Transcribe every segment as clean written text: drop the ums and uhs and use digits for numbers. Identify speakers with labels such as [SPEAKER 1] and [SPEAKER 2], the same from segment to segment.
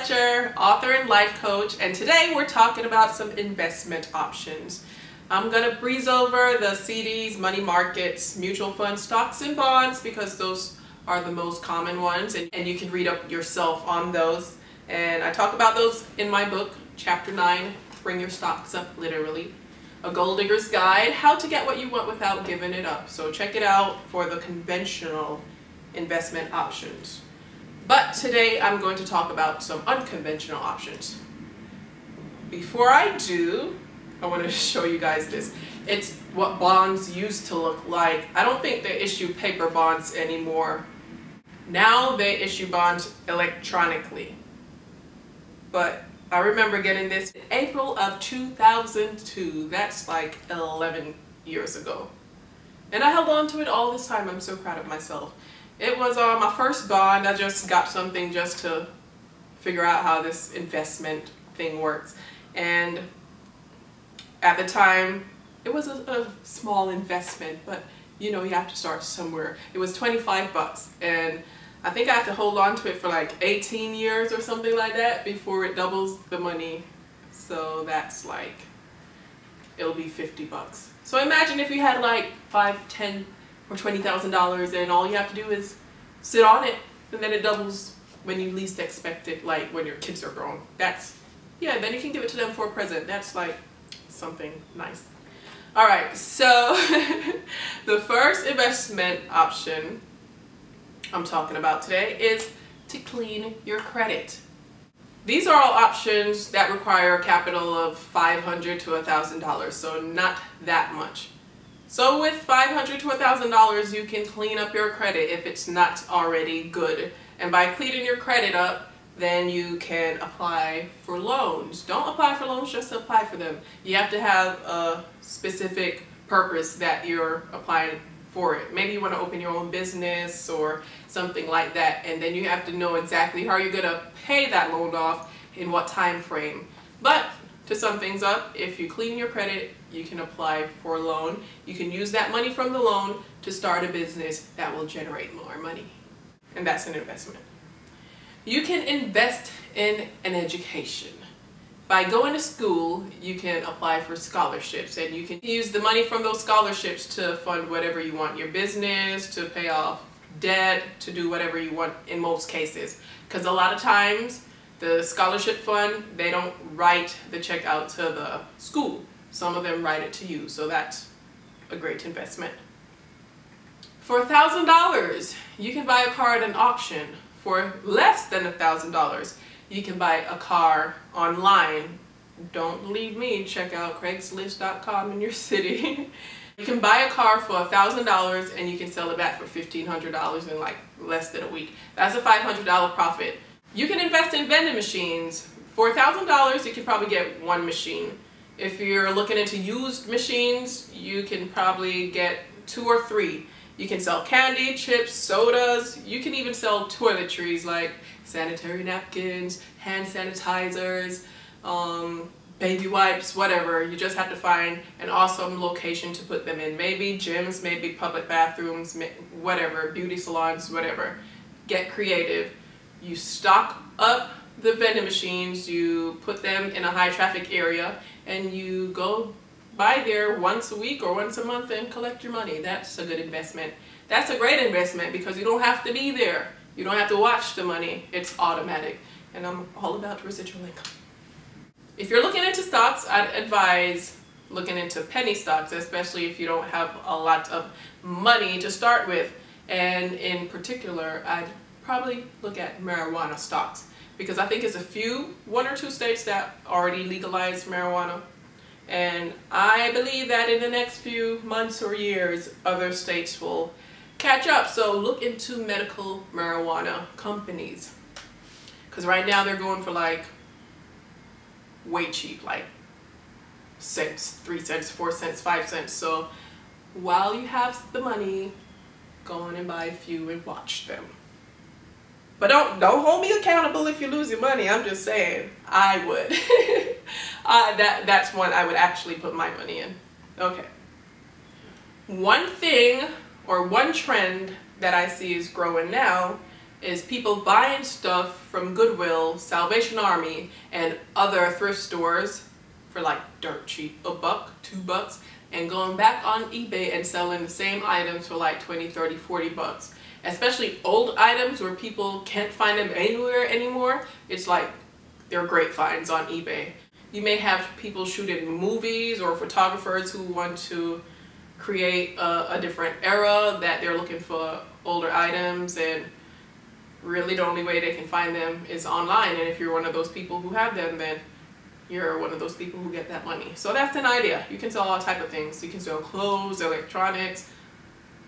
[SPEAKER 1] Fletcher, author and life coach, and today we're talking about some investment options. I'm going to breeze over the CDs, money markets, mutual funds, stocks, and bonds because those are the most common ones, and you can read up yourself on those. And I talk about those in my book, Chapter 9, Bring Your Stocks Up Literally. A Gold Digger's Guide, How to Get What You Want Without Giving It Up. So check it out for the conventional investment options. But today I'm going to talk about some unconventional options. Before I do, I want to show you guys this. It's what bonds used to look like. I don't think they issue paper bonds anymore. Now they issue bonds electronically. But I remember getting this in April of 2002. That's like 11 years ago. And I held on to it all this time. I'm so proud of myself. It was my first bond. I just got something just to figure out how this investment thing works. And at the time, it was a small investment, but you know, you have to start somewhere. It was 25 bucks, and I think I have to hold on to it for like 18 years or something like that before it doubles the money. So that's like, it'll be 50 bucks. So imagine if you had like $5, $10, or $20,000 and all you have to do is sit on it, and then it doubles when you least expect it, like when your kids are grown. That's, yeah, then you can give it to them for a present. That's like something nice. Alright, so the first investment option I'm talking about today is to clean your credit. These are all options that require a capital of $500 to $1,000, so not that much. So with $500 to $1,000, you can clean up your credit if it's not already good. And by cleaning your credit up, then you can apply for loans. Don't apply for loans just to apply for them. You have to have a specific purpose that you're applying for it. Maybe you want to open your own business or something like that, and then you have to know exactly how you're going to pay that loan off in what time frame. But to sum things up, if you clean your credit, you can apply for a loan. You can use that money from the loan to start a business that will generate more money. And that's an investment. You can invest in an education. By going to school, you can apply for scholarships, and you can use the money from those scholarships to fund whatever you want, your business, to pay off debt, to do whatever you want in most cases. Because a lot of times, the scholarship fund, they don't write the check out to the school. Some of them write it to you, so that's a great investment. For $1,000, you can buy a car at an auction. For less than $1,000, you can buy a car online. Don't believe me, check out Craigslist.com in your city. You can buy a car for $1,000 and you can sell it back for $1,500 in like less than a week. That's a $500 profit. You can invest in vending machines. For $1,000, you can probably get one machine. If you're looking into used machines, you can probably get 2 or 3. You can sell candy, chips, sodas. You can even sell toiletries like sanitary napkins, hand sanitizers, baby wipes, whatever. You just have to find an awesome location to put them in. Maybe gyms, maybe public bathrooms, whatever, beauty salons, whatever. Get creative. You stock up the vending machines, you put them in a high traffic area, and you go by there once a week or once a month and collect your money. That's a good investment. That's a great investment because you don't have to be there. You don't have to watch the money. It's automatic. And I'm all about residual income. If you're looking into stocks, I'd advise looking into penny stocks, especially if you don't have a lot of money to start with. And in particular, I'd probably look at marijuana stocks because I think it's one or two states that already legalized marijuana. And I believe that in the next few months or years, other states will catch up. So look into medical marijuana companies. Because right now they're going for like way cheap, like cents, 3 cents, 4 cents, 5 cents. So while you have the money, go on and buy a few and watch them. But don't hold me accountable if you lose your money. I'm just saying, I would. That's one I would actually put my money in. Okay. One thing or one trend that I see is growing now is people buying stuff from Goodwill, Salvation Army, and other thrift stores for like dirt cheap, $1, $2, and going back on eBay and selling the same items for like 20, 30, 40 bucks. Especially old items where people can't find them anywhere anymore. It's like they're great finds on eBay. You may have people shooting movies or photographers who want to create a different era that they're looking for older items, and really the only way they can find them is online. And if you're one of those people who have them, then you're one of those people who get that money. So that's an idea. You can sell all type of things. You can sell clothes, electronics,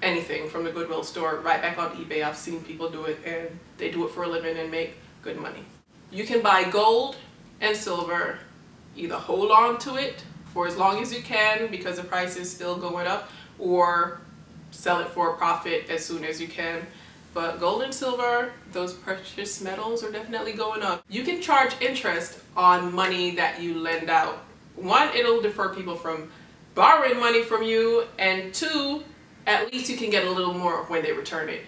[SPEAKER 1] anything from the Goodwill store right back on eBay. I've seen people do it, and they do it for a living and make good money. You can buy gold and silver, either hold on to it for as long as you can because the price is still going up, or sell it for a profit as soon as you can. But gold and silver, those precious metals, are definitely going up. You can charge interest on money that you lend out. One, it'll deter people from borrowing money from you, and two, at least you can get a little more when they return it.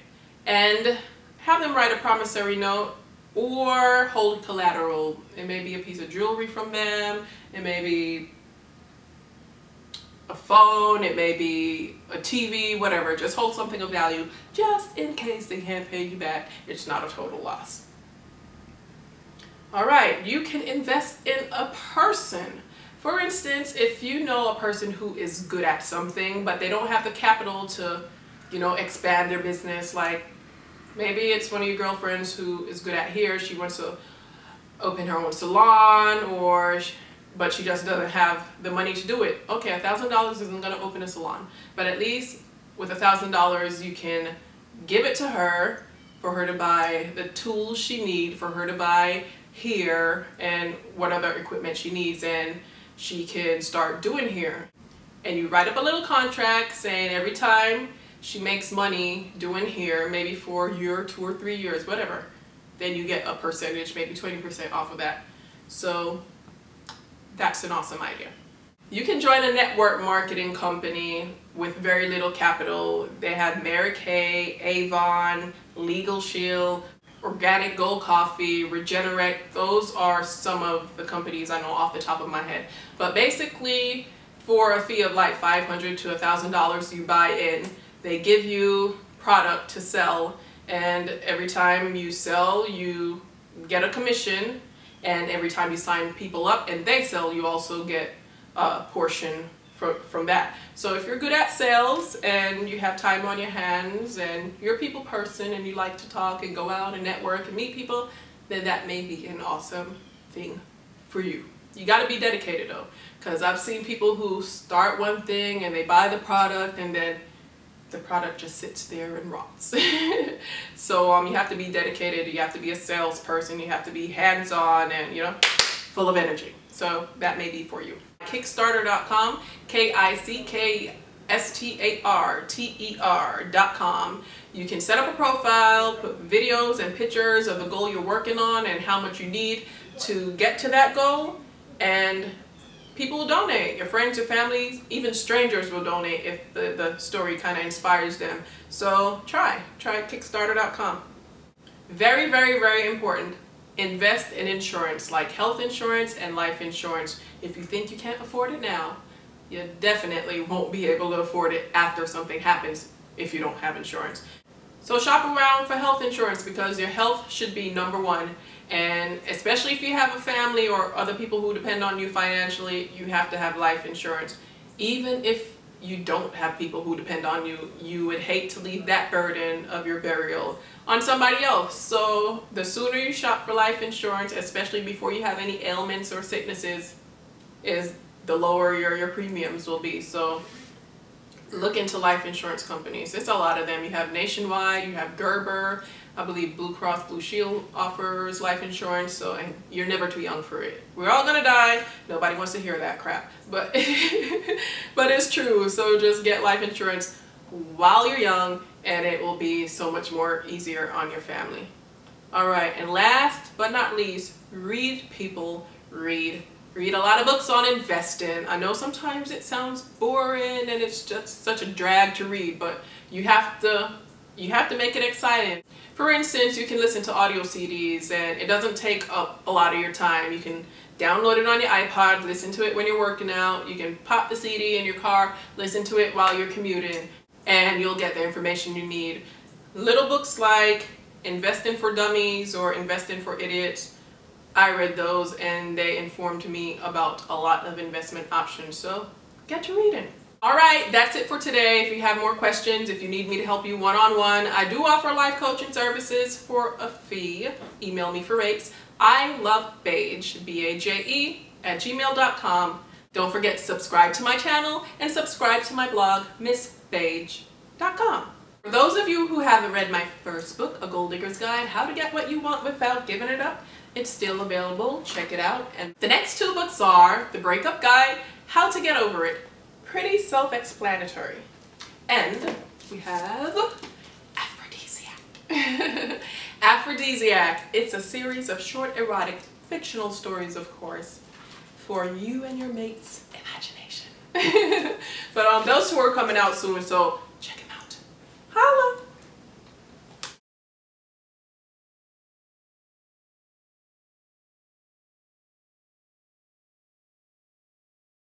[SPEAKER 1] And have them write a promissory note or hold collateral. It may be a piece of jewelry from them, it may be a phone, it may be a TV, whatever. Just hold something of value just in case they can't pay you back. It's not a total loss. All right, you can invest in a person. For instance, if you know a person who is good at something, but they don't have the capital to, expand their business, like maybe it's one of your girlfriends who is good at hair, she wants to open her own salon, but she just doesn't have the money to do it. Okay, $1,000 isn't gonna open a salon, but at least with $1,000 you can give it to her for her to buy the tools she needs, for her to buy hair and what other equipment she needs, and she can start doing hair. And you write up a little contract saying every time she makes money doing hair, maybe for a year, 2 or 3 years, whatever, then you get a percentage, maybe 20% off of that. So that's an awesome idea. You can join a network marketing company with very little capital. They have Mary Kay, Avon, Legal Shield, Organic Gold Coffee, Regenerate. Those are some of the companies I know off the top of my head. But basically, for a fee of like $500 to $1,000 you buy in, they give you product to sell, and every time you sell you get a commission, and every time you sign people up and they sell, you also get a portion from that. So if you're good at sales and you have time on your hands and you're a people person and you like to talk and go out and network and meet people, then that may be an awesome thing for you. You got to be dedicated though, because I've seen people who start one thing and they buy the product and then the product just sits there and rots. So you have to be dedicated, you have to be a salesperson, you have to be hands-on and full of energy. So that may be for you. Kickstarter.com, Kickstarter.com. You can set up a profile, put videos and pictures of the goal you're working on and how much you need to get to that goal, and people will donate. Your friends, your family, even strangers will donate if the story kind of inspires them. So try Kickstarter.com. Very, very, very important. Invest in insurance, like health insurance and life insurance. If you think you can't afford it now, you definitely won't be able to afford it after something happens if you don't have insurance. So shop around for health insurance, because your health should be #1. And especially if you have a family or other people who depend on you financially, you have to have life insurance. Even if you don't have people who depend on you, you would hate to leave that burden of your burial on somebody else. So the sooner you shop for life insurance, especially before you have any ailments or sicknesses, is the lower your premiums will be. So look into life insurance companies. It's a lot of them. You have Nationwide, you have Gerber, I believe Blue Cross Blue Shield offers life insurance, so and you're never too young for it. We're all gonna die. Nobody wants to hear that crap, but but it's true. So just get life insurance while you're young, and it will be so much more easier on your family. All right, and last but not least, read, people. Read a lot of books on investing. I know sometimes it sounds boring and it's just such a drag to read, but you have to You have to make it exciting. For instance, you can listen to audio CDs and it doesn't take up a lot of your time. You can download it on your iPod, listen to it when you're working out. You can pop the CD in your car, listen to it while you're commuting, and you'll get the information you need. Little books like Investing for Dummies or Investing for Idiots, I read those and they informed me about a lot of investment options, so get to reading. Alright, that's it for today. If you have more questions, if you need me to help you one-on-one, I do offer life coaching services for a fee. Email me for rates. I love Baje, B-A-J-E, @gmail.com. Don't forget to subscribe to my channel and subscribe to my blog, MissBaje.com. For those of you who haven't read my first book, A Gold Digger's Guide, How to Get What You Want Without Giving It Up, it's still available. Check it out. And the next two books are The Breakup Guide, How to Get Over It. Pretty self-explanatory. And we have Aphrodisiac. Aphrodisiac. It's a series of short erotic fictional stories, of course, for you and your mate's imagination. But those two are coming out soon, so